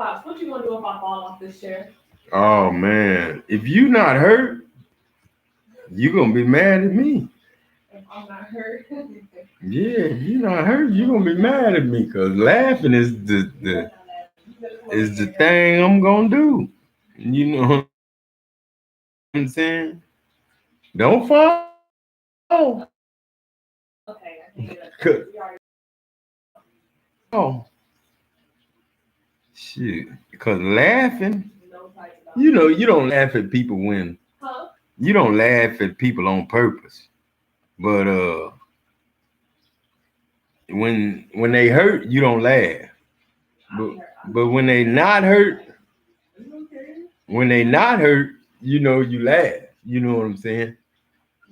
Pops, what you gonna do if I fall off this chair? Oh man, if you not hurt, you gonna be mad at me. If I'm not hurt. Yeah, if you not hurt, you gonna be mad at me because laughing is the thing I'm gonna do. You know what I'm saying? Don't fall. Okay, I can get Cause, it. oh shit. Cause laughing, No fight about you know, you don't laugh at people when Huh? you don't laugh at people on purpose. But when they hurt, you don't laugh. But but when they not hurt, you know you laugh. You know what I'm saying?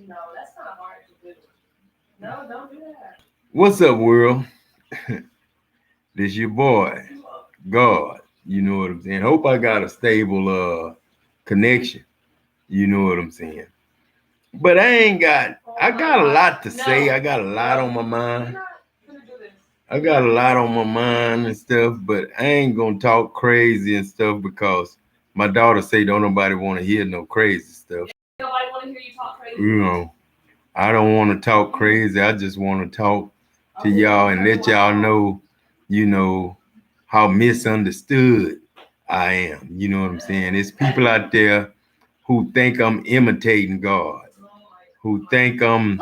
No, that's not hard to do. No, don't do that. What's up, world? This your boy, God. You know what I'm saying? Hope I got a stable connection. You know what I'm saying? But I got a lot to say. I got a lot on my mind. I got a lot on my mind and stuff, but I ain't gonna talk crazy and stuff because my daughter say don't nobody want to hear no crazy stuff. Nobody want to hear you talk crazy. You know, I don't want to talk crazy. I just want to talk to y'all and let y'all know, you know, how misunderstood I am. You know what I'm saying? There's people out there who think I'm imitating God, who think I'm,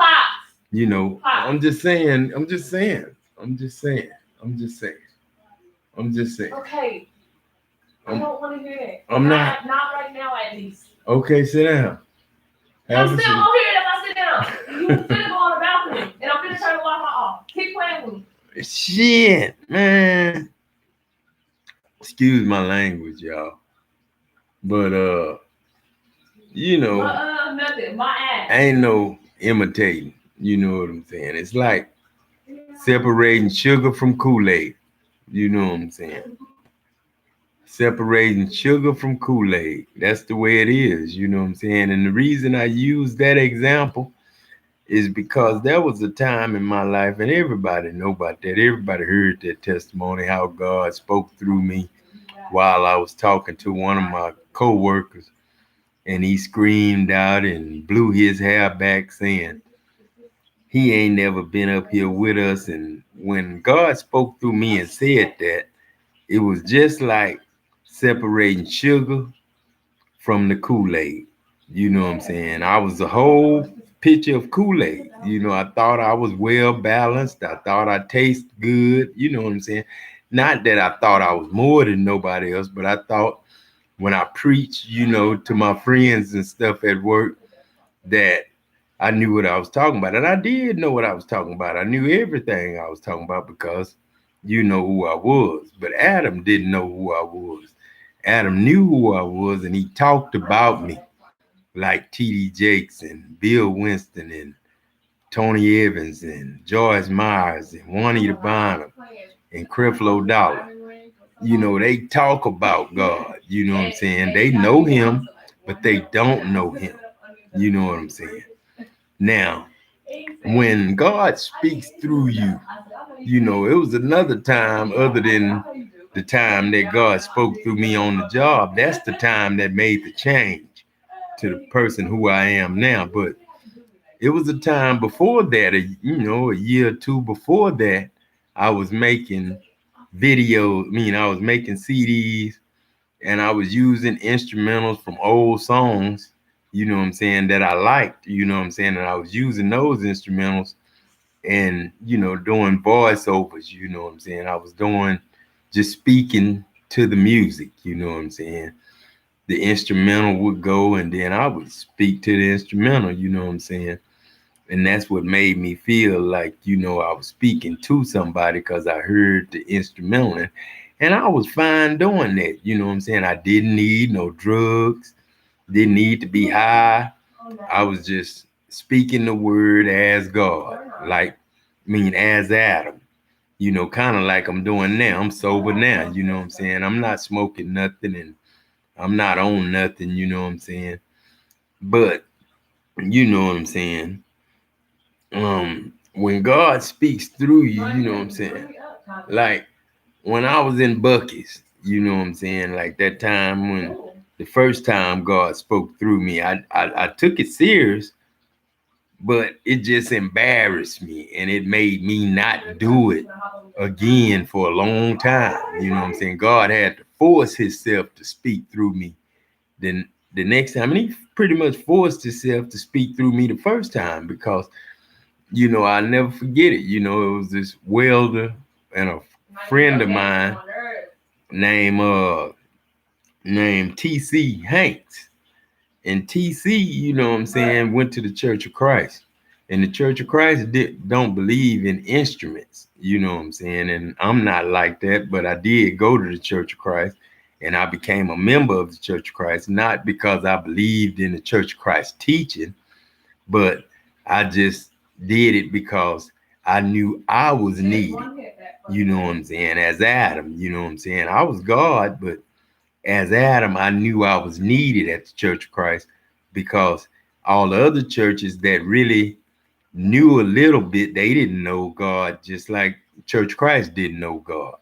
you know, I'm just saying. Okay. I don't want to hear that. I'm not. Not right now, at least. Okay, sit down. I'm still gonna hear it if I sit down. You finna go on the balcony, and I'm finna turn the Wi-Fi off. Keep playing with me. Shit, man. Excuse my language, y'all. But you know, nothing. My ass. ain't no imitating. You know what I'm saying? It's like separating sugar from Kool-Aid. You know what I'm saying? Separating sugar from Kool-Aid. That's the way it is. You know what I'm saying? And the reason I use that example is because there was a time in my life, and everybody know about that. Everybody heard that testimony, how God spoke through me while I was talking to one of my co-workers, and he screamed out and blew his hair back saying, he ain't never been up here with us. And when God spoke through me and said that, it was just like separating sugar from the Kool-Aid. You know what I'm saying? I was a whole picture of Kool-Aid. You know, I thought I was well balanced. I thought I taste good. You know what I'm saying? Not that I thought I was more than nobody else, but I thought when I preached, you know, to my friends and stuff at work, that I knew what I was talking about. And I did know what I was talking about. I knew everything I was talking about because you know who I was. But Adam didn't know who I was. Adam knew who I was, and he talked about me like T.D. Jakes and Bill Winston and Tony Evans and Joyce Myers and Juanita Bonham and Creflo Dollar. You know, they talk about God. You know what I'm saying? They know him, but they don't know him. You know what I'm saying? Now, when God speaks through you, you know, it was another time other than the time that God spoke through me on the job. That's the time that made the change to the person who I am now. But it was a time before that, a year or two before that, I was making videos. I was making CDs, and I was using instrumentals from old songs, you know what I'm saying, that I liked, you know what I'm saying, and I was using those instrumentals and, you know, doing voiceovers, you know what I'm saying. I was doing just speaking to the music, you know what I'm saying. The instrumental would go and then I would speak to the instrumental, you know what I'm saying. And that's what made me feel like, you know, I was speaking to somebody because I heard the instrumental. And I was fine doing that, you know what I'm saying. I didn't need no drugs, didn't need to be high. I was just speaking the word as God, as Adam, you know, kind of like I'm doing now. I'm sober now, you know what I'm saying. I'm not smoking nothing and I'm not on nothing, you know what I'm saying. But you know what I'm saying. When God speaks through you, you know what I'm saying. Like when I was in Buc-ee's, You know what I'm saying? Like that time when the first time God spoke through me, I took it serious, but it just embarrassed me and it made me not do it again for a long time. You know what I'm saying? God had to force himself to speak through me. Then the next time, and he pretty much forced himself to speak through me the first time because, you know, I'll never forget it. You know, it was this welder and a friend of mine named TC Hanks. And TC, you know what I'm saying, went to the Church of Christ. And the Church of Christ don't believe in instruments, you know what I'm saying? And I'm not like that, but I did go to the Church of Christ and I became a member of the Church of Christ, not because I believed in the Church of Christ teaching, but I just did it because I knew I was needed, you know what I'm saying, as Adam, you know what I'm saying? I was God, but as Adam, I knew I was needed at the Church of Christ because all the other churches that really knew a little bit, they didn't know God, just like Church of Christ didn't know God.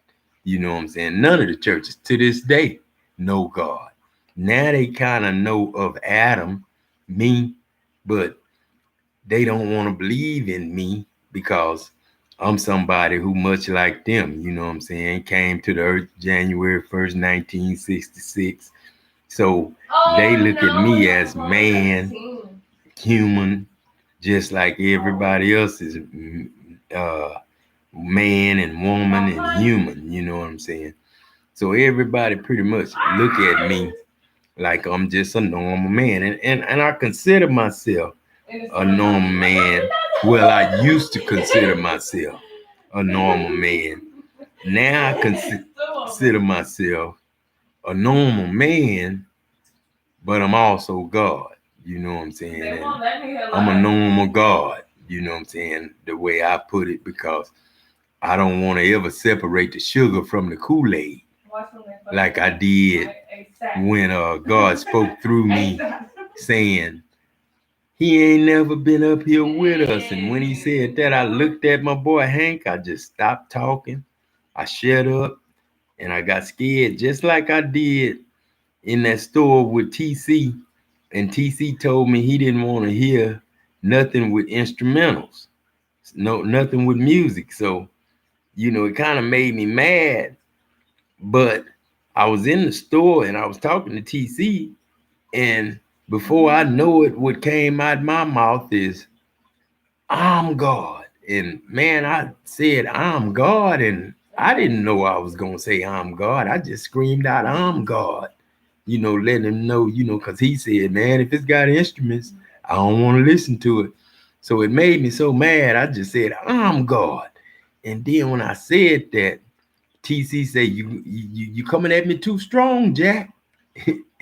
You know what I'm saying? None of the churches to this day know God. Now they kind of know of Adam, me, but they don't want to believe in me because I'm somebody who, much like them, you know what I'm saying, came to the earth January 1st, 1966. So they look at me as man, human, just like everybody else is man and woman and human, you know what I'm saying? So everybody pretty much look at me like I'm just a normal man. And I consider myself a normal man. Well, I used to consider myself a normal man. Now I consider myself a normal man, but I'm also God. You know what I'm saying? And I'm a normal God. You know what I'm saying? The way I put it, because I don't want to ever separate the sugar from the Kool-Aid like I did when God spoke through me saying, he ain't never been up here with us. And when he said that, I looked at my boy Hank. I just stopped talking. I shut up and I got scared, just like I did in that store with TC. And TC told me he didn't want to hear nothing with instrumentals, nothing with music. So, you know, it kind of made me mad. But I was in the store and I was talking to TC, and before I know it, what came out my mouth is, I'm God. And man, I said, I'm God. And I didn't know I was going to say, I'm God. I just screamed out, I'm God, you know, letting him know, you know, because he said, man, if it's got instruments, I don't want to listen to it. So it made me so mad. I just said, I'm God. And then when I said that, TC said, you coming at me too strong, Jack.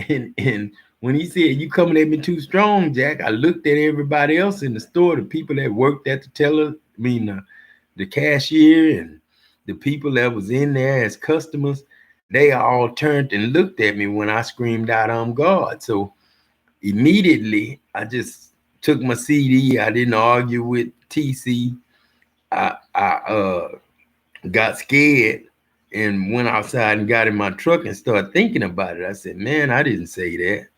and when he said, you coming at me too strong, Jack, I looked at everybody else in the store, the people that worked at the teller, the cashier and the people that was in there as customers, they all turned and looked at me when I screamed out, I'm God. So immediately I just took my CD. I didn't argue with TC. I got scared and went outside and got in my truck and started thinking about it. I said, man, I didn't say that.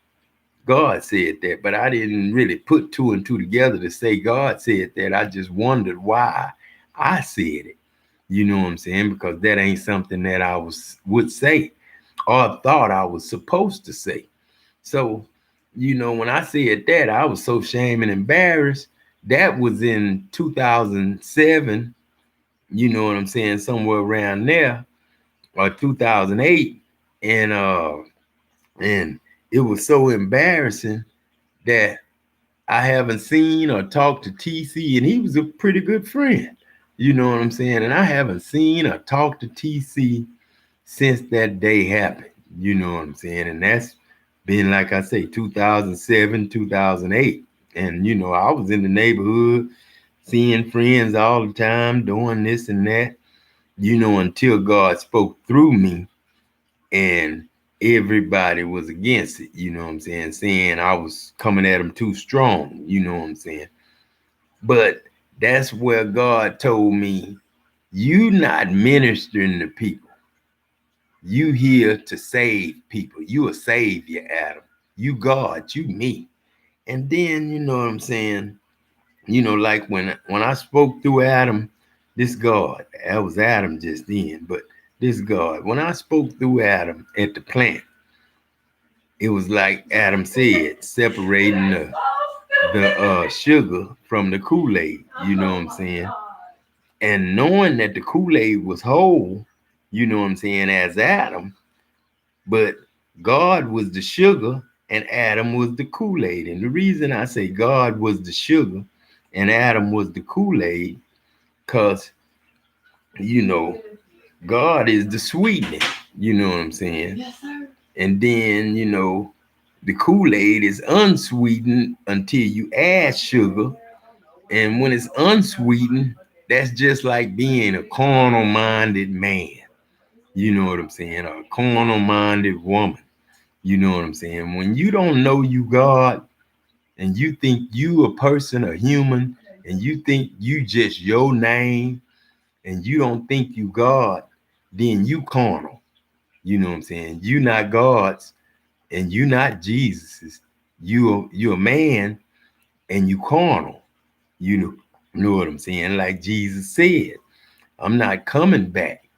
God said that, but I didn't really put two and two together to say God said that. I just wondered why I said it. You know what I'm saying? Because that ain't something that I would say or thought I was supposed to say. So, you know, when I said that, I was so ashamed and embarrassed. That was in 2007, you know what I'm saying, somewhere around there, or 2008. And it was so embarrassing that I haven't seen or talked to TC, and he was a pretty good friend. You know what I'm saying? And I haven't seen or talked to TC since that day happened. You know what I'm saying? And that's been, like I say, 2007, 2008. And, you know, I was in the neighborhood seeing friends all the time doing this and that, you know, until God spoke through me and everybody was against it, you know what I'm saying, saying I was coming at them too strong, you know what I'm saying. But that's where God told me, you not ministering to people, You here to save people. You a savior, Adam. You God, you me. And then, you know what I'm saying? You know, like when I spoke through Adam, this God, that was Adam just then, but this God, when I spoke through Adam at the plant, it was like Adam said, separating the sugar from the Kool-Aid, you know what I'm saying? And knowing that the Kool-Aid was whole, you know what I'm saying, as Adam, but God was the sugar and Adam was the Kool-Aid. And the reason I say God was the sugar and Adam was the Kool-Aid, because, you know, God is the sweetening, you know what I'm saying? Yes, sir. And then, you know, the Kool-Aid is unsweetened until you add sugar. And when it's unsweetened, that's just like being a carnal-minded man. You know what I'm saying? A carnal-minded woman. You know what I'm saying? When you don't know you God and you think you a person, a human, and you think you just your name and you don't think you God, then you carnal. You know what I'm saying? You not God's and you not Jesus's. You a man and you carnal. You know what I'm saying? Like Jesus said, I'm not coming back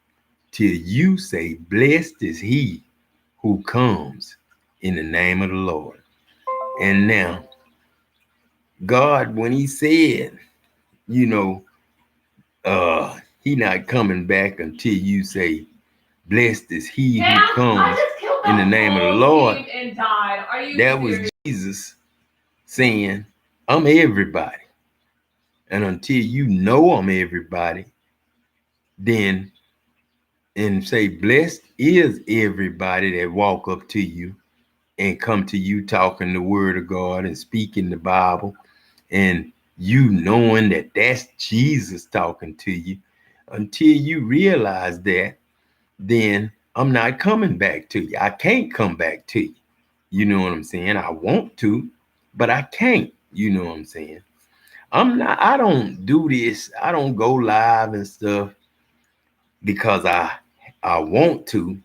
till you say, blessed is he who comes in the name of the Lord. And now, God, when he said, you know, he not coming back until you say, blessed is he who comes in the name of the Lord. And died. Are you That was Jesus saying, I'm everybody. And until you know I'm everybody, then and say, blessed is everybody that walk up to you and come to you talking the word of God and speaking the Bible, and you knowing that that's Jesus talking to you. Until you realize that, then I'm not coming back to you. I can't come back to you. You know what I'm saying? I want to, but I can't. You know what I'm saying? I don't do this. I don't go live and stuff because I want to.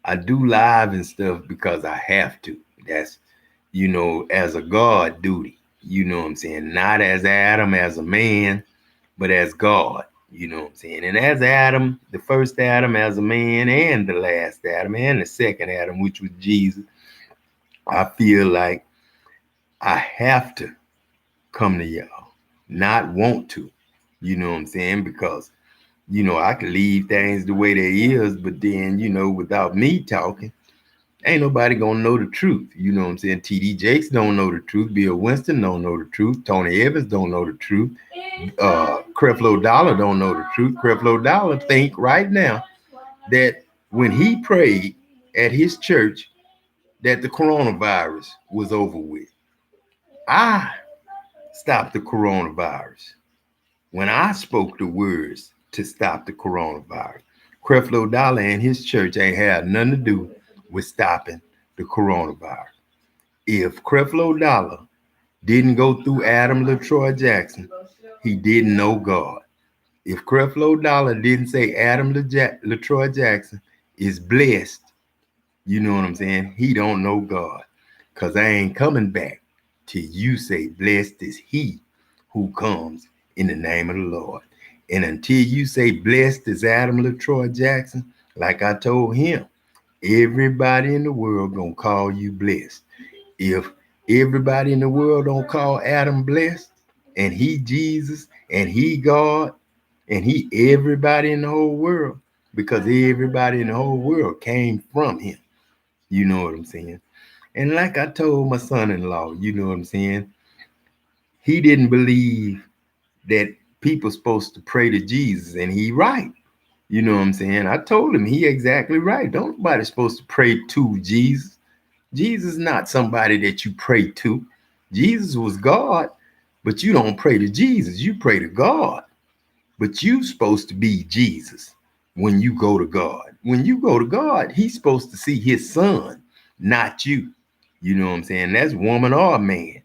I do live and stuff because I have to. That's, you know, as a God duty. You know what I'm saying? Not as Adam, as a man, but as God. You know what I'm saying? And as Adam, the first Adam as a man, and the last Adam, and the second Adam, which was Jesus, I feel like I have to come to y'all, not want to. You know what I'm saying? Because, you know, I can leave things the way they is, but then, you know, without me talking, ain't nobody gonna know the truth. You know what I'm saying? TD Jakes don't know the truth. Bill Winston don't know the truth. Tony Evans don't know the truth. Creflo Dollar don't know the truth. Creflo Dollar think right now that when he prayed at his church that the coronavirus was over with. I stopped the coronavirus when I spoke the words to stop the coronavirus. Creflo Dollar and his church ain't had nothing to do with stopping the coronavirus. If Creflo Dollar didn't go through Adam LaTroy Jackson, he didn't know God. If Creflo Dollar didn't say Adam LaTroy Jackson is blessed, you know what I'm saying? He don't know God. Because I ain't coming back till you say, blessed is he who comes in the name of the Lord. And until you say, blessed is Adam LaTroy Jackson, like I told him, everybody in the world gonna call you blessed. If everybody in the world don't call Adam blessed, and he Jesus, and he God, and he everybody in the whole world, because everybody in the whole world came from him. You know what I'm saying? And like I told my son-in-law, you know what I'm saying? He didn't believe that people supposed to pray to Jesus, and he right. You know what I'm saying? I told him he exactly right. Don't nobody supposed to pray to Jesus. Jesus is not somebody that you pray to. Jesus was God, but you don't pray to Jesus. You pray to God. But you supposed to be Jesus when you go to God. When you go to God, he's supposed to see his son, not you. You know what I'm saying? That's woman or man.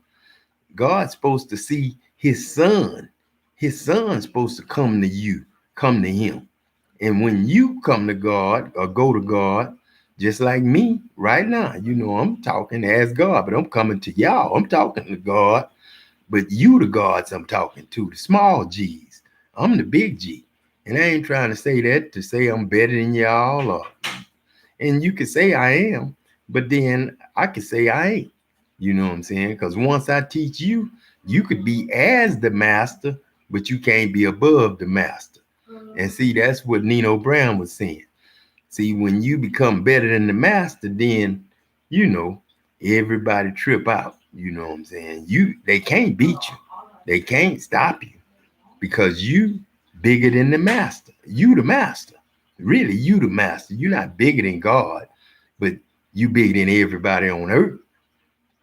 God's supposed to see his son. His son's supposed to come to you, come to him. And when you come to God or go to God, just like me right now, I'm talking as God, but I'm coming to y'all. I'm talking to God, but you the gods I'm talking to, the small G's. I'm the big G. And I ain't trying to say that to say I'm better than y'all, and you could say I am, but then I could say I ain't. You know what I'm saying? Because once I teach you, you could be as the master, but you can't be above the master. And see, that's what Nino Brown was saying. See, when you become better than the master, then everybody trip out. You know what I'm saying? They can't beat you. They can't stop you because you bigger than the master. You the master. Really, you the master. You're not bigger than God, but you bigger than everybody on earth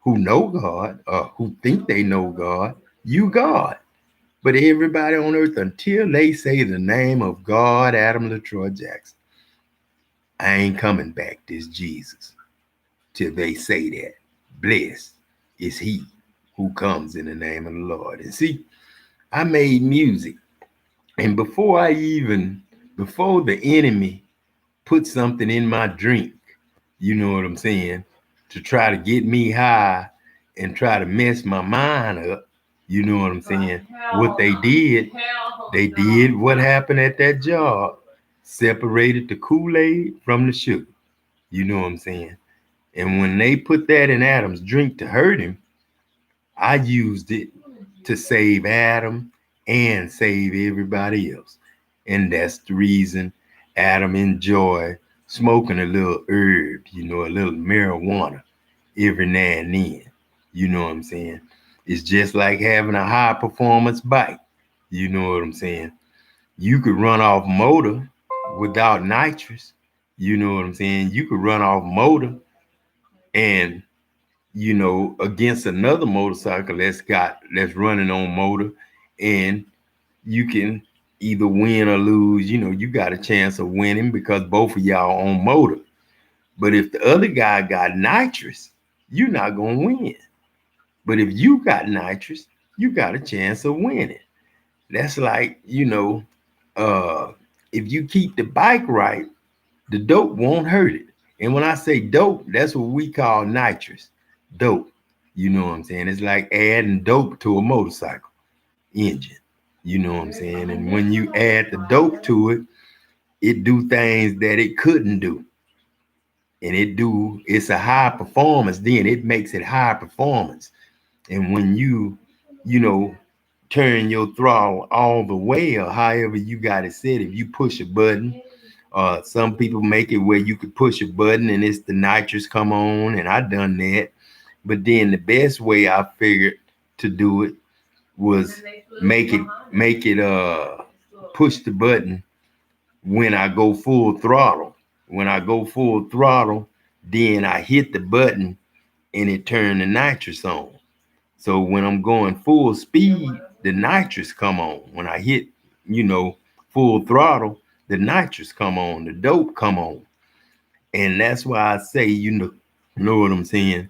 who know God or who think they know God. You God. But everybody on earth, until they say the name of God, Adam LaTroy Jackson, I ain't coming back, this Jesus. Till they say that. Blessed is he who comes in the name of the Lord. And see, I made music. And before the enemy put something in my drink, you know what I'm saying, to try to get me high and try to mess my mind up, you know what I'm saying, what they did what happened at that job, separated the Kool-Aid from the sugar, you know what I'm saying. And when they put that in Adam's drink to hurt him, I used it to save Adam and save everybody else. And that's the reason Adam enjoyed smoking a little herb, a little marijuana every now and then. You know what I'm saying? It's just like having a high performance bike. You know what I'm saying? You could run off motor without nitrous. You know what I'm saying? You could run off motor and against another motorcycle that's running on motor, and you can either win or lose. You got a chance of winning because both of y'all on motor. But if the other guy got nitrous, you're not gonna win. But if you got nitrous, you got a chance of winning. That's like, if you keep the bike right, the dope won't hurt it. And when I say dope, that's what we call nitrous. Dope. You know what I'm saying? It's like adding dope to a motorcycle engine. You know what I'm saying? And when you add the dope to it, it do things that it couldn't do. And it's a high performance, then it makes it high performance. And when you turn your throttle all the way or however you got it set, if you push a button, some people make it where you could push a button and it's the nitrous come on, and I done that. But then the best way I figured to do it was make it push the button when I go full throttle. When I go full throttle, then I hit the button and it turned the nitrous on. So when I'm going full speed, the nitrous come on. When I hit, full throttle, the nitrous come on, the dope come on. And that's why I say, know what I'm saying?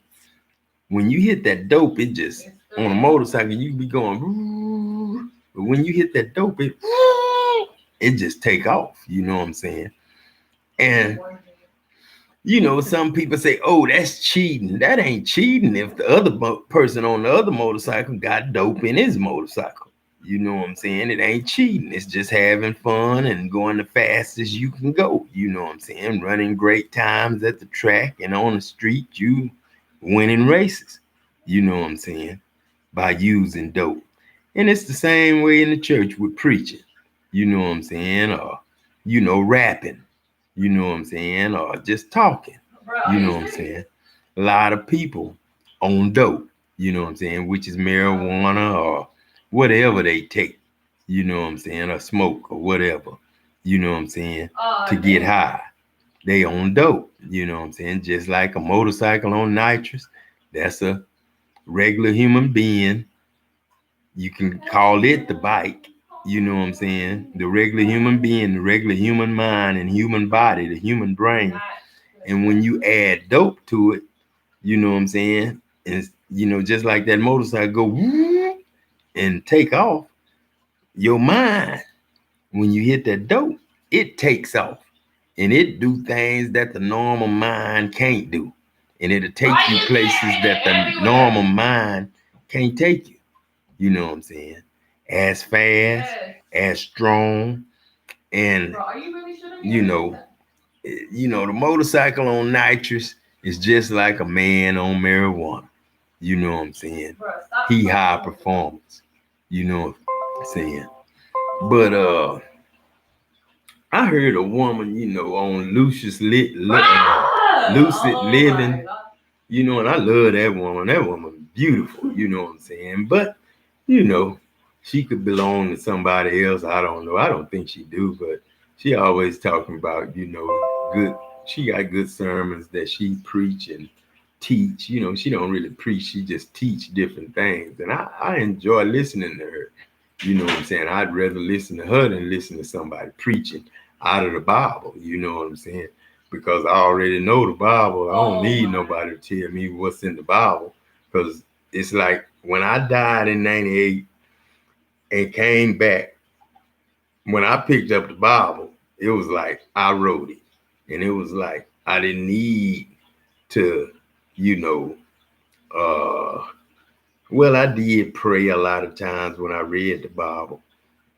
When you hit that dope, it just, on a motorcycle, you be going, but when you hit that dope, it just take off, you know what I'm saying? And, some people say, oh, that's cheating. That ain't cheating if the other person on the other motorcycle got dope in his motorcycle. You know what I'm saying? It ain't cheating. It's just having fun and going the fastest you can go. You know what I'm saying? Running great times at the track and on the street, you winning races. You know what I'm saying? By using dope. And it's the same way in the church with preaching. You know what I'm saying? Or, rapping. You know what I'm saying? Or just talking. You know what I'm saying? A lot of people on dope. You know what I'm saying? Which is marijuana or whatever they take, you know what I'm saying, or smoke or whatever, you know what I'm saying, to get high. They on dope, you know what I'm saying, just like a motorcycle on nitrous. That's a regular human being. You can call it the bike, you know what I'm saying, the regular human being, the regular human mind and human body, the human brain. And when you add dope to it, you know what I'm saying, and just like that motorcycle go woo, and take off, your mind, when you hit that dope, it takes off and it do things that the normal mind can't do. And it'll take you places that the normal mind can't take you. You know what I'm saying? As fast, as strong, and the motorcycle on nitrous is just like a man on marijuana. You know what I'm saying? He high performance. You know what I'm saying? But I heard a woman, on Lucid Living, and I love that woman. That woman beautiful, you know what I'm saying? But, she could belong to somebody else. I don't know. I don't think she do, but she always talking about, good. She got good sermons that she preach and teach. She don't really preach. She just teach different things. And I enjoy listening to her. You know what I'm saying? I'd rather listen to her than listen to somebody preaching out of the Bible. You know what I'm saying? Because I already know the Bible. I don't need nobody to tell me what's in the Bible. Because it's like when I died in 98 and came back, when I picked up the Bible, it was like I wrote it. And it was like I didn't need to, well, I did pray a lot of times when I read the Bible,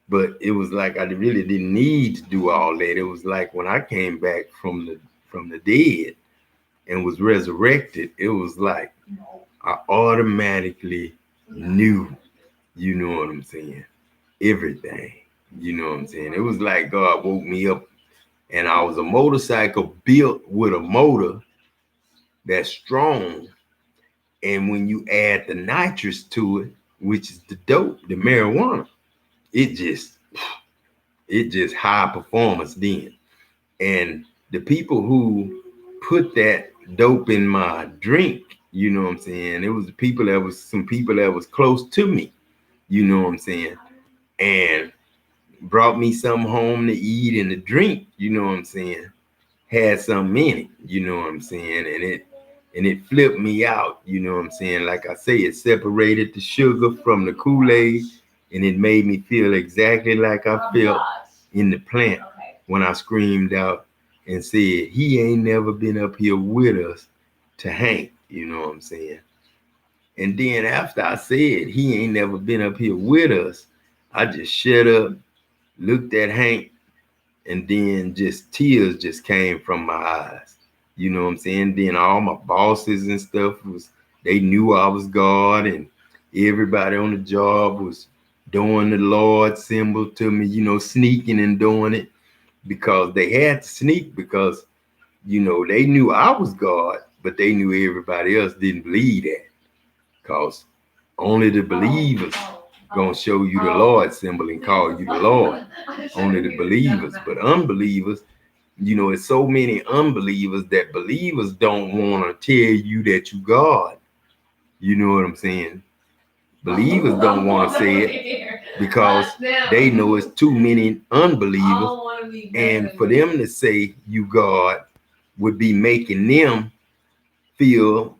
but it was like I really didn't need to do all that. It was like when I came back from the dead and was resurrected, it was like I automatically knew, you know what I'm saying, everything. You know what I'm saying? It was like God woke me up, and I was a motorcycle built with a motor that's strong. And when you add the nitrous to it, which is the dope, the marijuana, it just high performance then. And the people who put that dope in my drink, you know what I'm saying, it was some people that was close to me, you know what I'm saying, and brought me something home to eat and to drink, you know what I'm saying, had something in it, you know what I'm saying, and it flipped me out, you know what I'm saying. Like I say, it separated the sugar from the Kool-Aid, and it made me feel exactly like I felt in the plant when I screamed out and said, he ain't never been up here with us to Hank, you know what I'm saying. And then after I said, he ain't never been up here with us, I just shut up, looked at Hank, and then just tears just came from my eyes. You know what I'm saying? Then all my bosses and stuff they knew I was God, and everybody on the job was doing the Lord symbol to me, sneaking and doing it because they had to sneak because, they knew I was God, but they knew everybody else didn't believe that because only the believers gonna show you the Lord symbol and call you the Lord. Only the believers, but unbelievers, it's so many unbelievers that believers don't want to tell you that you God. You know what I'm saying? Believers don't want to say it because they know it's too many unbelievers. And for them to say you God would be making them feel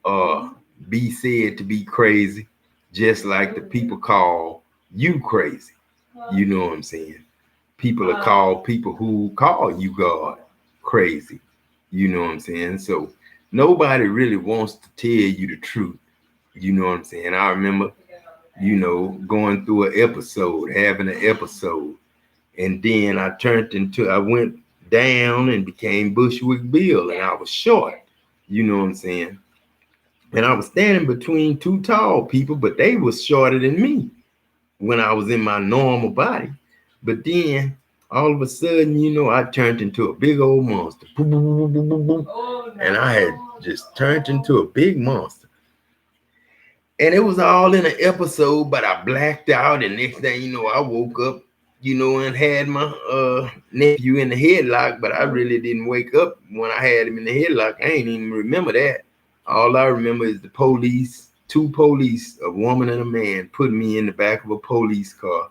be said to be crazy, just like the people call you crazy. You know what I'm saying? People are called people who call you God crazy. You know what I'm saying? So nobody really wants to tell you the truth. You know what I'm saying? I remember, going through having an episode. And then I went down and became Bushwick Bill, and I was short. You know what I'm saying? And I was standing between two tall people, but they was shorter than me when I was in my normal body. But then all of a sudden, I turned into a big old monster. Boom, boom, boom, boom, boom, boom. And I had just turned into a big monster. And it was all in an episode, but I blacked out. And next thing you know, I woke up, and had my nephew in the headlock. But I really didn't wake up when I had him in the headlock. I ain't even remember that. All I remember is the police, two police, a woman and a man, put me in the back of a police car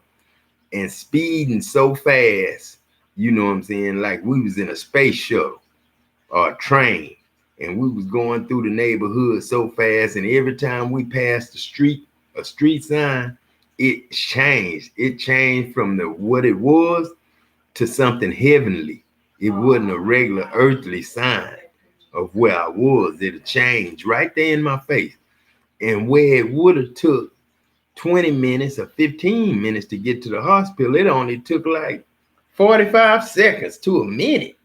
and speeding so fast, you know what I'm saying, like we was in a space shuttle or a train, and we was going through the neighborhood so fast, and every time we passed a street sign, it changed. It changed from what it was to something heavenly. It wasn't a regular earthly sign of where I was. It'll change right there in my face. And where it would have took 20 minutes or 15 minutes to get to the hospital, it only took like 45 seconds to a minute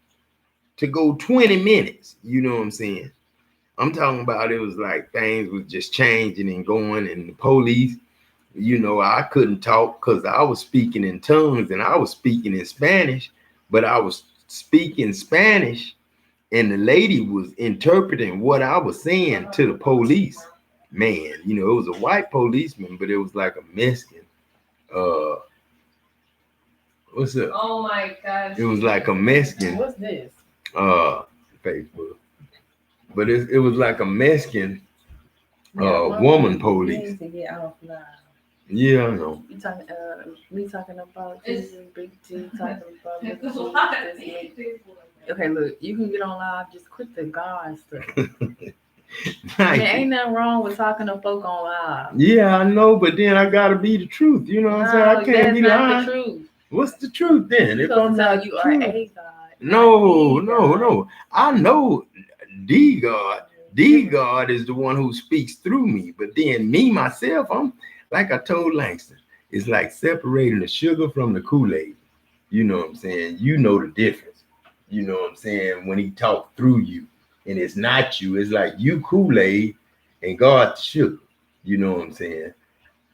to go 20 minutes. You know what I'm saying? I'm talking about it was like things was just changing and going, and the police, you know, I couldn't talk because I was speaking in tongues and I was speaking in Spanish, but I was speaking Spanish and the lady was interpreting what I was saying to the police. Man, you know, it was a white policeman, but it was like a Mexican. What's up? Oh my gosh. It was like a Mexican. What's this? Facebook. But it was like a Mexican woman police. To get off live. Yeah, I know. You talking? We talking about Jesus, Big T, talking about. There's a lot of people. Okay, look, you can get on live. Just quit the God stuff. Right. There ain't nothing wrong with talking to folk on live. Yeah, I know, but then I gotta be the truth. You know what I'm saying? I can't that's be not lying. the truth. What's the truth then? If I'm not you the are truth? a God. No. I know the God. The God is the one who speaks through me. But then me, myself, I'm like I told Langston, it's like separating the sugar from the Kool-Aid. You know what I'm saying? You know the difference. You know what I'm saying? When he talked through you and it's not you, it's like you Kool-Aid and God sugar. You know what I'm saying?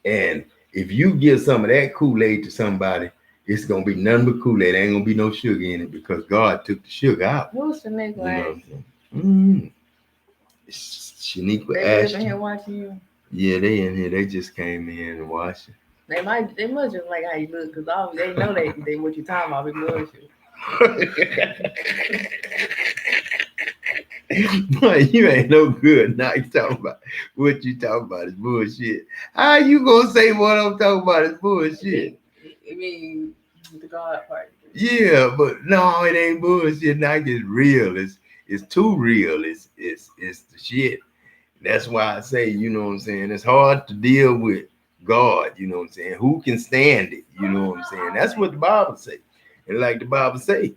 And if you give some of that Kool-Aid to somebody, it's gonna be nothing but Kool-Aid. There ain't gonna be no sugar in it because God took the sugar out. Who's the nigga? You know what I'm saying? Shaniqua They live in Ashton. here watching you. Yeah, they in here. They just came in and watching. They must just like how you look because they know they what you talking about. Bullshit. Boy, you ain't no good. Now you talking about what you talking about is bullshit. How you gonna say what I'm talking about is bullshit? I mean, the God part. Yeah, but no, it ain't bullshit. Now it's real. It's too real. It's the shit. That's why I say, you know what I'm saying, it's hard to deal with God, you know what I'm saying? Who can stand it? You know what I'm saying? That's what the Bible say. And like the Bible say,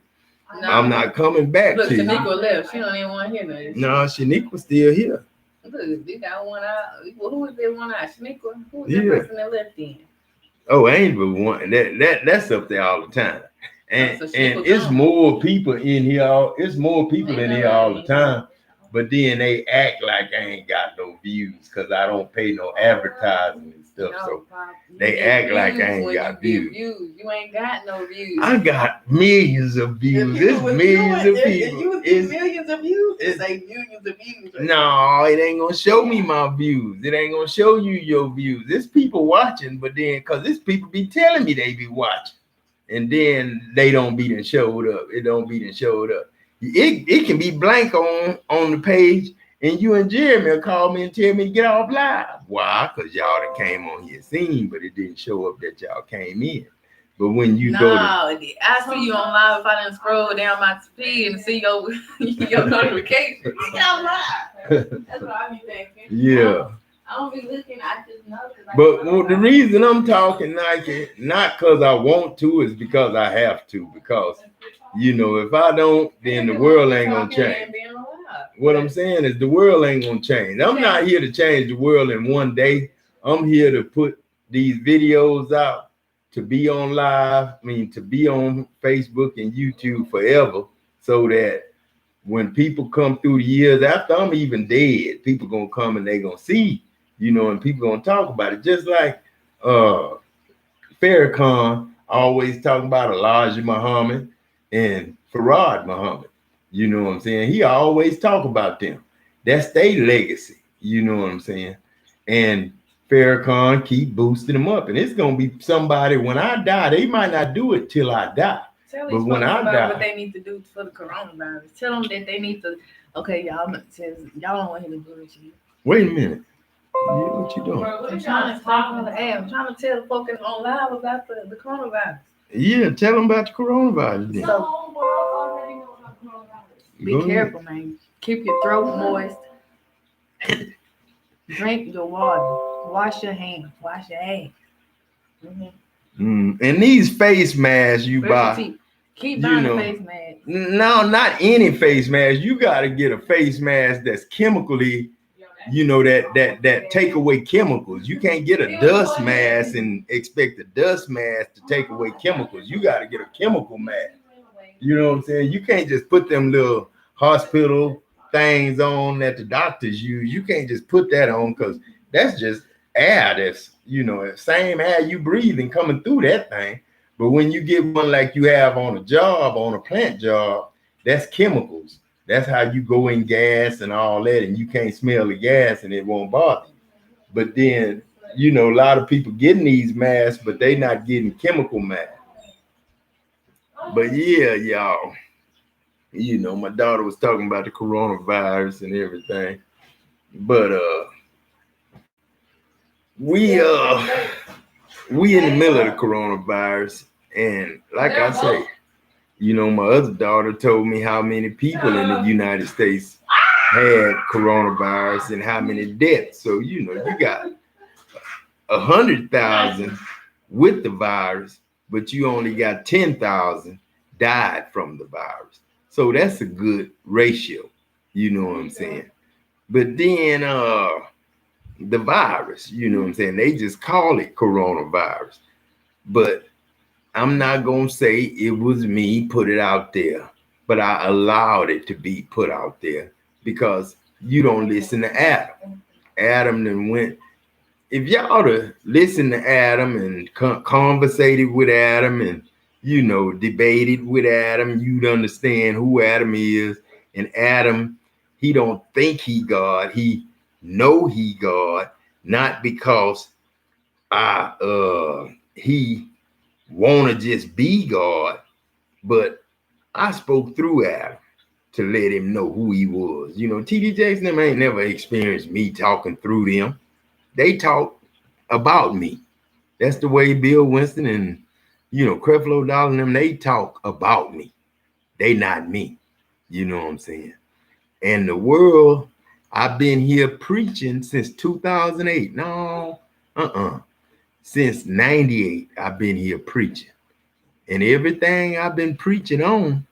No. I'm not coming back Look, to you. Shaniqua left. She don't even want to hear nothing. No, Shaniqua's still here. Look, they got one eye. Well, who is that one eye? Shaniqua? Who is Yeah. the person that left in? Oh, I ain't but one. That's up there all the time. And So Shaniqua it's gone. more people in here. It's more people in here all the time. But then they act like I ain't got no views because I don't pay no advertising and stuff. No, So Pop, you they get act like I views ain't when got you get views. You ain't got no views. I got millions of views. It's millions of people. You would get millions of views. It's like millions of views. Right? No, it ain't gonna show me my views. It ain't gonna show you your views. There's people watching, but then because this people be telling me they be watching, and then they don't be done showed up. It don't be done showed up. It can be blank on the page, and you and Jeremy will call me and tell me to get off live. Why? Because y'all done came on here seen, but it didn't show up that y'all came in. But when you go to I see you on live if I didn't scroll down my feed and see your notification. Yeah, right. That's what I be thinking. yeah. I don't be looking. I just know. But the reason I'm talking Nike, not because I want to, is because I have to. Because, you know, if I don't, then the world ain't going to change. What I'm saying is the world ain't going to change. I'm not here to change the world in one day. I'm here to put these videos out, to be on live, to be on Facebook and YouTube forever, so that when people come through the years after I'm even dead, people going to come and they going to see, you know, and people going to talk about it. Just like Farrakhan always talking about Elijah Muhammad and Farad Muhammad. You know what I'm saying? He always talk about them. That's their legacy. You know what I'm saying? And Farrakhan keep boosting them up. And it's going to be somebody, when I die, they might not do it till I die. Tell But when I die, what they need to do for the coronavirus. Tell them that they need to, okay, y'all don't want him to do it to you. wait a minute. Yeah, what you doing? I'm trying to talk on the air. I'm trying to tell folks on live about the coronavirus. Yeah, tell them about the coronavirus then. The whole world already knows about coronavirus. Be careful, man. Keep your throat moist. Drink your water. Wash your hands. Wash your hands. And these face masks you Brush your buy. teeth. Keep buying the face mask. No, not any face mask. You got to get a face mask that's chemically, that take away chemicals. You can't get a dust mask and expect the dust mask to take away chemicals. You got to get a chemical mask. You know what I'm saying? You can't just put them little hospital things on that the doctors use. You can't just put that on because that's just air that's, same air you breathing coming through that thing. But when you get one like you have on a job, on a plant job, that's chemicals. That's how you go in gas and all that, and you can't smell the gas and it won't bother you. But then, a lot of people getting these masks, but they not getting chemical masks. But yeah, y'all, my daughter was talking about the coronavirus and everything. But we in the middle of the coronavirus, and like I say, my other daughter told me how many people in the United States had coronavirus and how many deaths. So you got 100,000 with the virus, but you only got 10,000 died from the virus. So that's a good ratio. You know what I'm saying? But then the virus, they just call it coronavirus. But I'm not going to say it was me put it out there, but I allowed it to be put out there because you don't listen to Adam. Adam then went, if y'all to listen to Adam and conversated with Adam and, debated with Adam, you'd understand who Adam is. And Adam, he don't think he God. He know he God, not because he want to just be God, but I spoke through Adam to let him know who he was. T.D. Jakes them ain't never experienced me talking through them. They talk about me. That's the way Bill Winston and, Creflo Dollar and them, they talk about me. They not me. You know what I'm saying? And the world, I've been here preaching since 2008. No, Since 98, I've been here preaching. And everything I've been preaching on,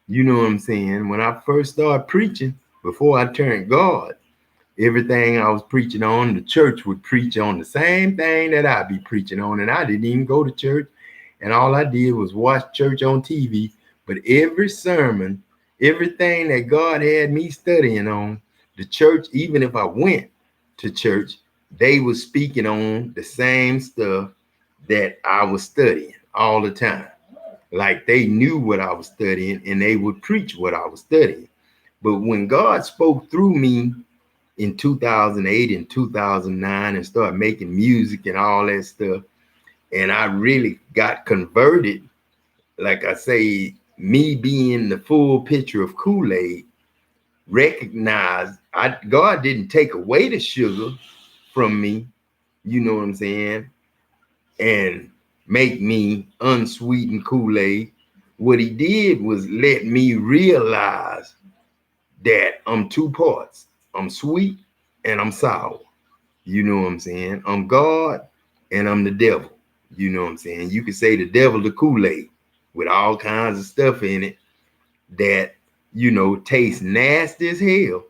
you know what I'm saying? When I first started preaching, before I turned God, everything I was preaching on, the church would preach on the same thing that I be preaching on. And I didn't even go to church. And all I did was watch church on TV. But every sermon, everything that God had me studying on, the church, even if I went to church, they were speaking on the same stuff that I was studying all the time. Like they knew what I was studying and they would preach what I was studying. But when God spoke through me in 2008 and 2009 and started making music and all that stuff, and I really got converted, like I say, me being the full picture of Kool-Aid, recognized God didn't take away the sugar from me, you know what I'm saying, and make me unsweetened Kool-Aid. What he did was let me realize that I'm two parts. I'm sweet and I'm sour. You know what I'm saying? I'm God and I'm the devil. You know what I'm saying? You could say the devil the Kool-Aid with all kinds of stuff in it that, tastes nasty as hell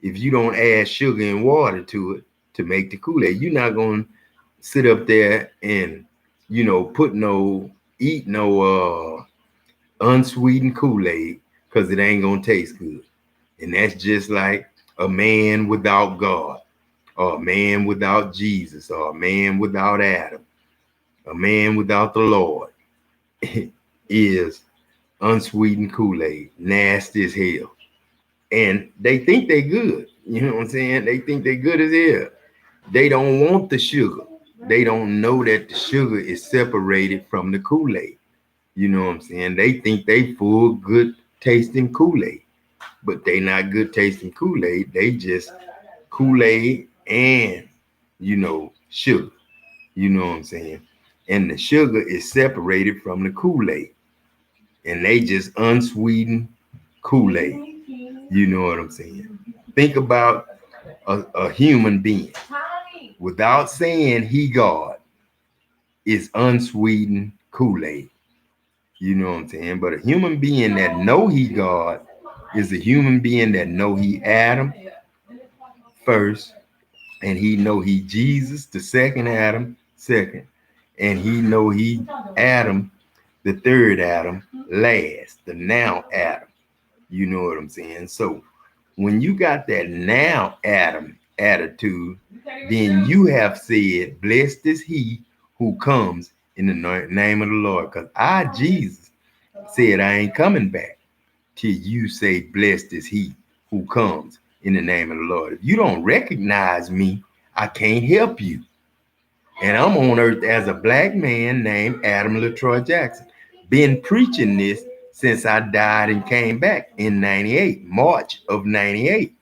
if you don't add sugar and water to it to make the Kool-Aid. You're not going to sit up there and, eat no unsweetened Kool-Aid because it ain't going to taste good. And that's just like a man without God, or a man without Jesus, or a man without Adam, a man without the Lord is unsweetened Kool-Aid, nasty as hell. And they think they good. You know what I'm saying? They think they good as hell. They don't want the sugar. They don't know that the sugar is separated from the Kool-Aid. You know what I'm saying? They think they full good tasting Kool-Aid, but they not good tasting Kool-Aid. They just Kool-Aid and, sugar. You know what I'm saying? And the sugar is separated from the Kool-Aid. And they just unsweetened Kool-Aid. You know what I'm saying? Think about a human being without saying he God is unsweetened Kool-Aid. You know what I'm saying? But a human being that know he God is a human being that know he Adam first, and he know he Jesus, the second Adam, second, and he know he Adam, the third Adam, last, the now Adam. You know what I'm saying? So when you got that now Adam attitude, then you have said, blessed is he who comes in the name of the Lord. Because I, Jesus, said I ain't coming back till you say, blessed is he who comes in the name of the Lord. If you don't recognize me, I can't help you. And I'm on earth as a black man named Adam LaTroy Jackson. Been preaching this since I died and came back in 98, March of 98.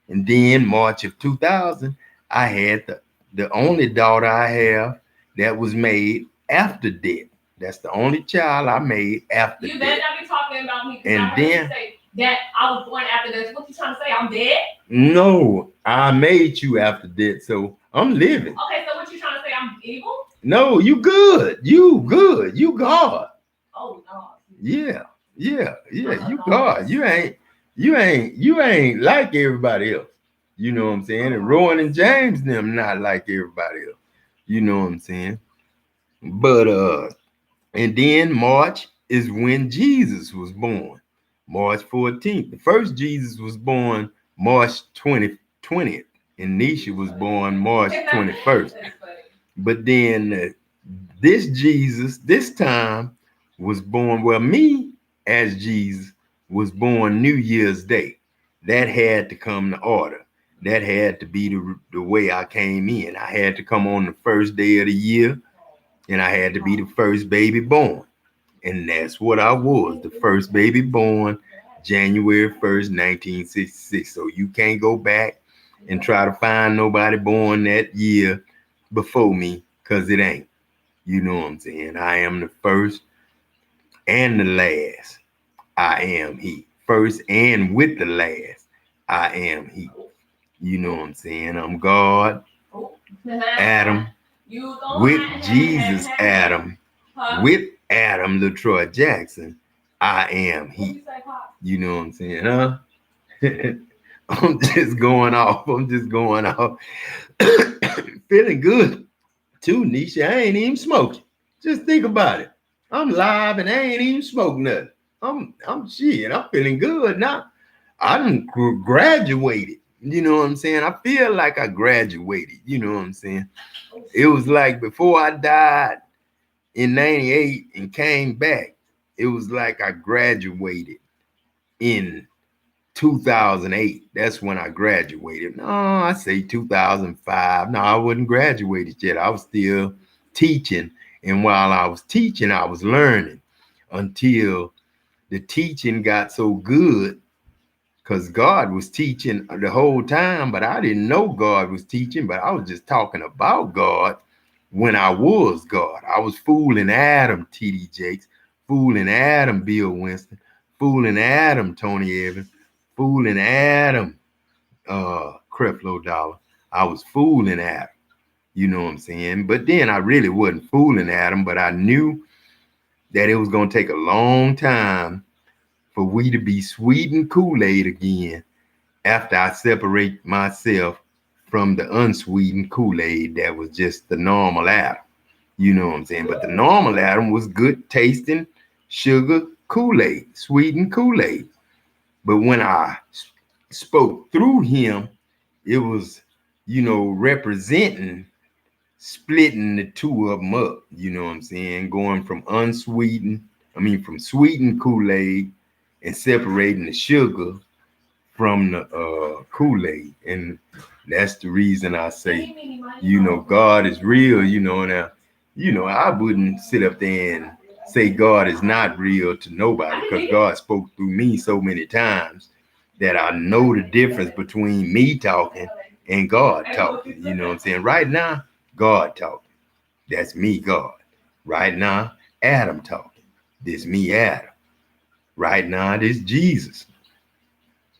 And then March of 2000, I had the only daughter I have that was made after death. That's the only child I made after death. You better not be talking about me. And then say that I was born after this. What you trying to say? I'm dead? No, I made you after death, so I'm living. Okay, so what you trying to say? I'm evil? No, you good. You good. You God. Oh no. Yeah. You God. You ain't like everybody else. You know what I'm saying? And Rowan and James them not like everybody else. You know what I'm saying? But and then March is when Jesus was born. March 14th. The first Jesus was born March 20th, and Nisha was born March 21st. But then this Jesus, this time, was born, well, me as Jesus was born New Year's Day. That had to come to order. That had to be the way I came in. I had to come on the first day of the year, and I had to be the first baby born. And that's what I was, the first baby born January 1st, 1966. So you can't go back and try to find nobody born that year before me, because it ain't. You know what I'm saying? I am the first and the last. I am he. First and with the last. I am he. You know what I'm saying? I'm God, Adam, with Jesus, Adam, with Adam LaTroy Jackson. I am he. You know what I'm saying, huh? I'm just going off. Feeling good too, Nisha. I ain't even smoking. Just think about it. I'm live and I ain't even smoking nothing. I'm feeling good now. I done graduated. You know what I'm saying? I feel like I graduated. You know what I'm saying? It was like before I died in 98 and came back, it was like I graduated in 2008. That's when I graduated. No, I say 2005. No, I wasn't graduated yet. I was still teaching. And while I was teaching, I was learning until the teaching got so good, because God was teaching the whole time, but I didn't know God was teaching, but I was just talking about God when I was God. I was fooling Adam, T.D. Jakes, fooling Adam, Bill Winston, fooling Adam, Tony Evans, fooling Adam, Creflo Dollar. I was fooling Adam. You know what I'm saying? But then I really wasn't fooling Adam, but I knew that it was going to take a long time for we to be sweetened Kool-Aid again after I separate myself from the unsweetened Kool-Aid that was just the normal Adam. You know what I'm saying? But the normal Adam was good tasting sugar Kool-Aid, sweetened Kool-Aid. But when I spoke through him, it was, representing splitting the two of them up. You know what I'm saying? Going from from sweetened Kool-Aid and separating the sugar from the Kool-Aid. And that's the reason I say, God is real, now, I wouldn't sit up there and say God is not real to nobody, because God spoke through me so many times that I know the difference between me talking and God talking. You know what I'm saying? Right now, God talking. That's me, God. Right now, Adam talking. This me, Adam. Right now, this Jesus.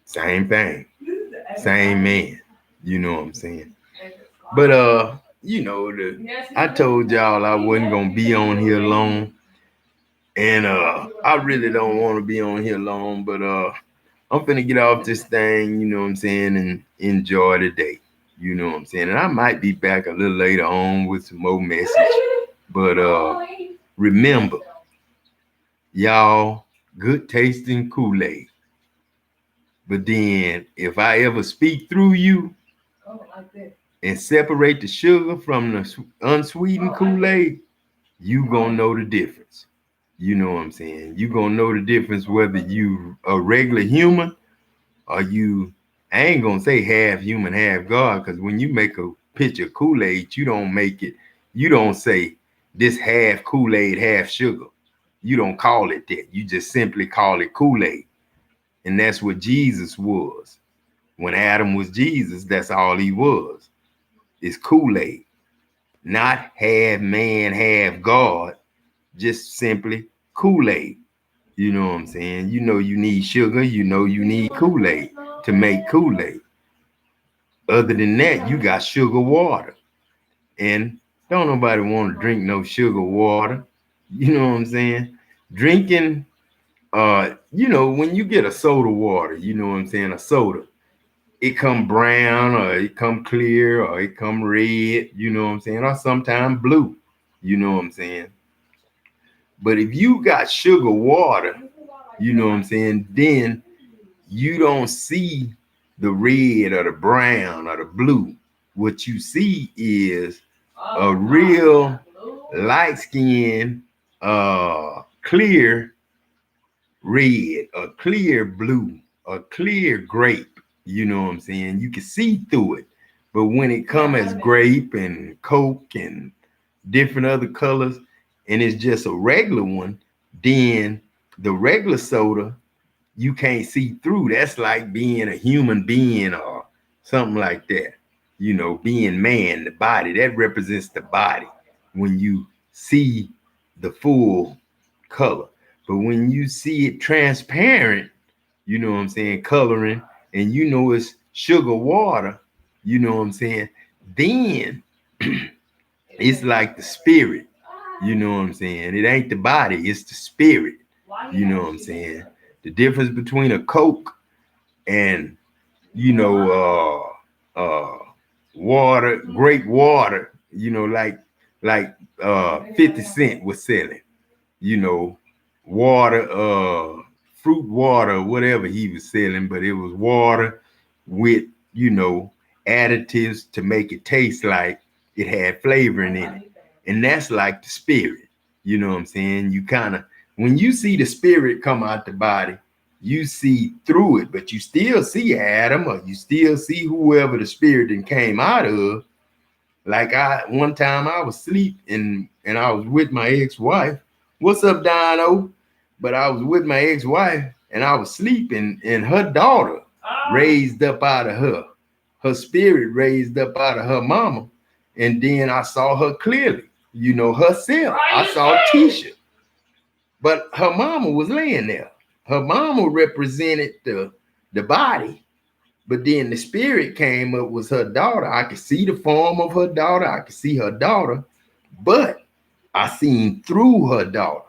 Same thing. Same man. You know what I'm saying? But I told y'all I wasn't gonna be on here long. And I really don't want to be on here long, but I'm finna get off this thing, you know what I'm saying, and enjoy the day. You know what I'm saying? And I might be back a little later on with some more message. But remember, y'all, good tasting Kool-Aid. But then if I ever speak through you and separate the sugar from the unsweetened Kool-Aid, you gonna know the difference. You know what I'm saying? You gonna know the difference whether you a regular human or you, I ain't gonna say half human, half God, because when you make a pitcher of Kool-Aid, you don't say this half Kool-Aid, half sugar. You don't call it that. You just simply call it Kool-Aid. And that's what Jesus was. When Adam was Jesus, that's all he was. It's Kool-Aid. Not half man, half God. Just simply Kool-Aid. You know what I'm saying? You know you need sugar. You know you need Kool-Aid to make Kool-Aid. Other than that, you got sugar water. And don't nobody want to drink no sugar water. You know what I'm saying? Drinking, you know, when you get a soda water, you know what I'm saying, a soda, it come brown or it come clear or it come red, you know what I'm saying, or sometimes blue, you know what I'm saying. But if you got sugar water, you know what I'm saying, then you don't see the red or the brown or the blue. What you see is a real light skin, clear red, a clear blue, a clear grape. You know what I'm saying? You can see through it. But when it comes as grape and Coke and different other colors, and it's just a regular one, then the regular soda, you can't see through. That's like being a human being or something like that. You know, being man, the body, that represents the body when you see the full color. But when you see it transparent, you know what I'm saying, coloring, and you know it's sugar water, you know what I'm saying, then it's like the spirit, you know what I'm saying. It ain't the body, it's the spirit, you know what I'm saying. The difference between a Coke and, you know, water, great water, you know, like 50 Cent was selling, you know, water, fruit water, whatever he was selling, but it was water with, you know, additives to make it taste like it had flavoring in it. And that's like the spirit, you know what I'm saying. You kind of, when you see the spirit come out the body, you see through it, but you still see Adam, or you still see whoever the spirit then came out of. Like one time I was asleep and I was with my ex-wife. What's up, Dino? But I was with my ex-wife and I was sleeping, and her daughter raised up out of her. Her spirit raised up out of her mama. And then I saw her clearly, you know, herself. I saw Tisha. But her mama was laying there. Her mama represented the body. But then the spirit came up was her daughter. I could see the form of her daughter. I could see her daughter. But I seen through her daughter.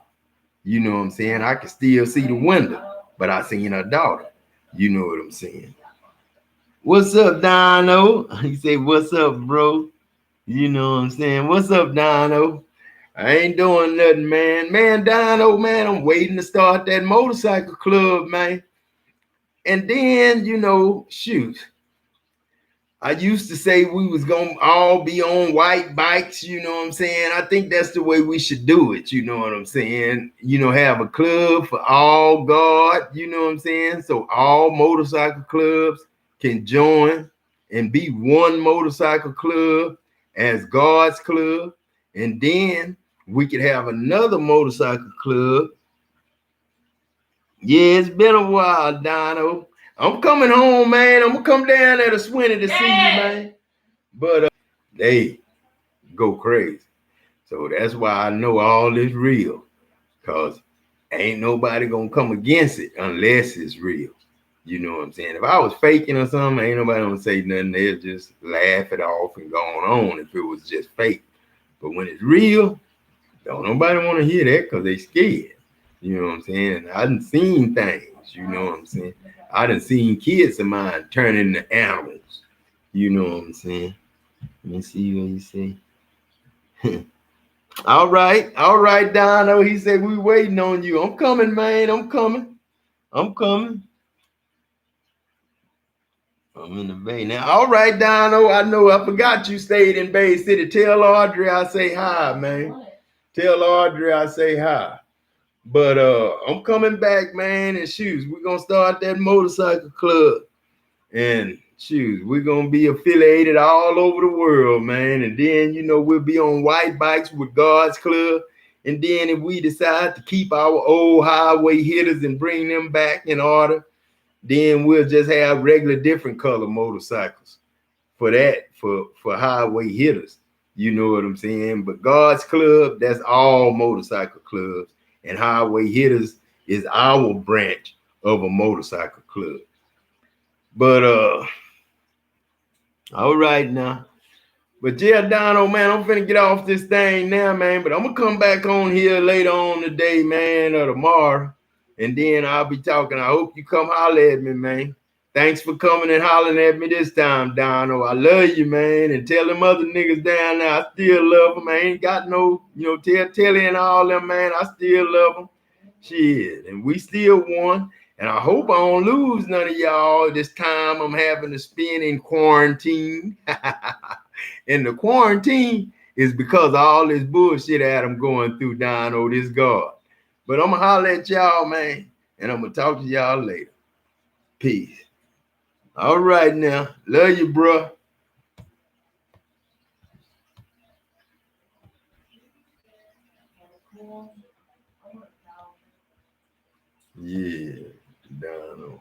You know what I'm saying? I could still see the window, but I seen her daughter. You know what I'm saying? What's up, Dino? He said, what's up, bro? You know what I'm saying? What's up, Dino? I ain't doing nothing, man. Man, Dino, man, I'm waiting to start that motorcycle club, man. And then, you know, shoot, I used to say we was going to all be on white bikes, you know what I'm saying? I think that's the way we should do it, you know what I'm saying? You know, have a club for all God, you know what I'm saying? So all motorcycle clubs can join and be one motorcycle club as God's club. And then we could have another motorcycle club. Yeah, it's been a while, Dino. I'm coming home, man. I'm gonna come down there to Swinney to see you, man. But they go crazy. So that's why I know all is real. Because ain't nobody gonna come against it unless it's real. You know what I'm saying? If I was faking or something, ain't nobody gonna say nothing. They'll just laugh it off and go on if it was just fake. But when it's real, don't nobody want to hear that because they scared. You know what I'm saying? I done seen things, you know what I'm saying? I done seen kids of mine turn into animals. You know what I'm saying? Let me see what you say. All right, Dono. He said we waiting on you. I'm coming, man. I'm coming. I'm in the Bay now. All right, Dono. I know I forgot you stayed in Bay City. Tell Audrey I say hi, man. Tell Audrey I say hi. But I'm coming back, man, and shoes. We're gonna start that motorcycle club. And shoes, we're gonna be affiliated all over the world, man. And then we'll be on white bikes with God's Club. And then if we decide to keep our old highway hitters and bring them back in order, then we'll just have regular different color motorcycles for that, for highway hitters. You know what I'm saying? But God's Club, that's all motorcycle clubs. And highway hitters is our branch of a motorcycle club. But all right now. But yeah, Dono, man, I'm finna get off this thing now, man. But I'm gonna come back on here later on today, man, or tomorrow. And then I'll be talking. I hope you come holler at me, man. Thanks for coming and hollering at me this time, Dono. I love you, man. And tell them other niggas down there, I still love them. I ain't got no, tell Telly and all them, man. I still love them. Shit. And we still won. And I hope I don't lose none of y'all this time I'm having to spend in quarantine. And the quarantine is because of all this bullshit I'm going through down over this guard. But I'm going to holler at y'all, man. And I'm going to talk to y'all later. Peace. All right now. Love you, bro. Yeah, Dono.